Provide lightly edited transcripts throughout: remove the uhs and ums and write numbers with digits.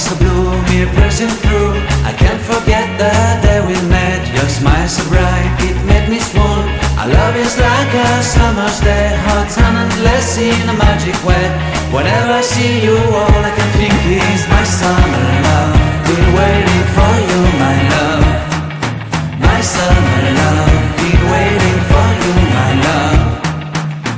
eyes so blue, me pressing through. I can't forget the day we met. Your smile so bright, it made me swoon. Our love is like a summer's day, hot and endless in a magic way. Whenever I see you, all I can think is my summer love. Been waiting for you, my love. My summer love. Been waiting for you, my love.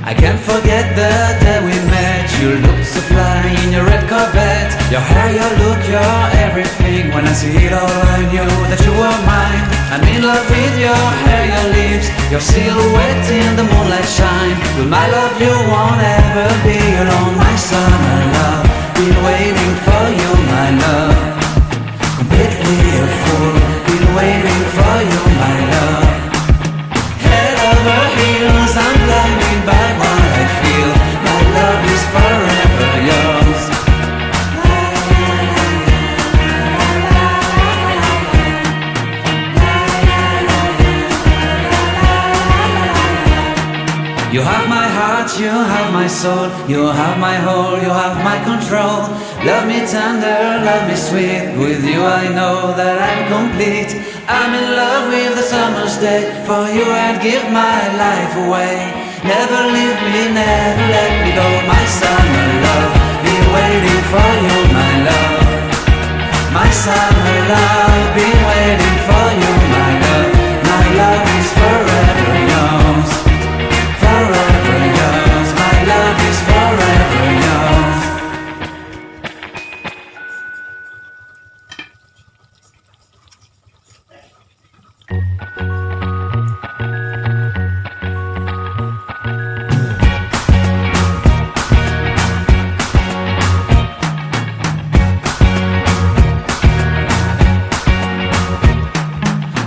I can't forget the day we met. You looked so fly in your red Corvette. Your hair, your look, your everything. When I see it all, I knew that you were mine. I'm in love with your hair, your lips, your silhouette in the moonlight shine. With my love you won't ever be alone. My summer love, been waiting for you, my love. Completely a fool, been waiting for you, my love. Head over heels, I'm blinded by what I feel. My love is forever yours. You have my heart, you have my soul, you have my whole, you have my control. Love me tender, love me sweet. With you I know that I'm complete. I'm in love with the summer's day. For you I'd give my life away. Never leave me, never let me go. My summer love, been waiting for you, my love. My summer love, been waiting for you, my love. My love is forever yours. Forever yours, my love is forever yours.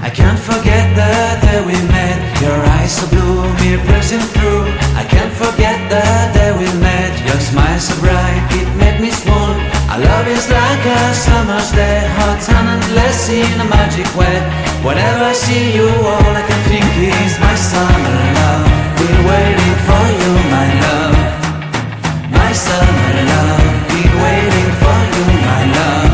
I can't forget the day we met. Your eyes so blue, me pressing through. I can't forget the day we met. Your smile so bright, it made me swoon. Our love is like a summer's day, hot and endless in a magic way. Whenever I see you, all I can think is my summer love. Been waiting for you, my love. My summer love. Been waiting for you, my love.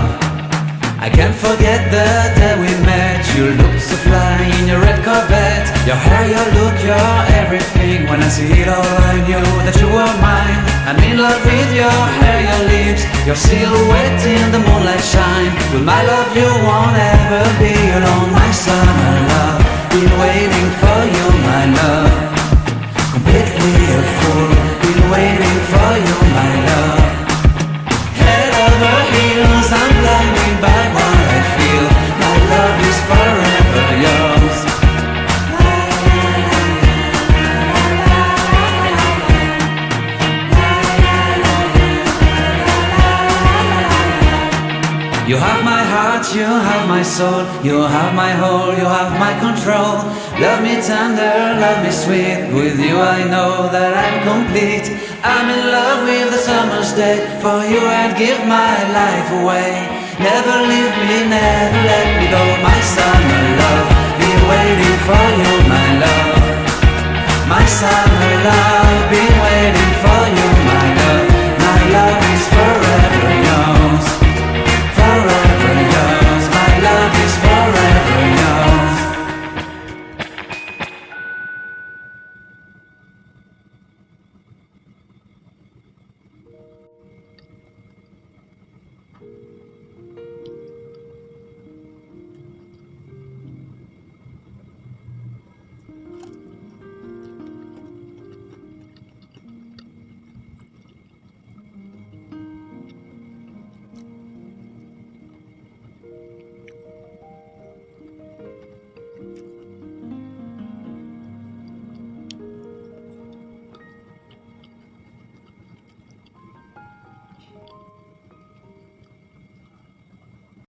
I can't forget the day we met. You looked so fly in your red Corvette. Your hair, your look, your everything. When I see it all, I knew that you were mine. I'm in love with your hair, your lips, your silhouette in the moonlight shine. With my love you won't ever be alone. My summer love, been waiting for you, my love. Completely a fool, been waiting for you, my love. Head over heels, I'm blinded by what I feel. My love is forever yours. You have my heart, you have my soul, you have my whole, you have my control. Love me tender, love me sweet. With you I know that I'm complete. I'm in love with the summer's day. For you I'd give my life away. Never leave me, never let me go. My summer love, been waiting for you, my love. My summer love, been waiting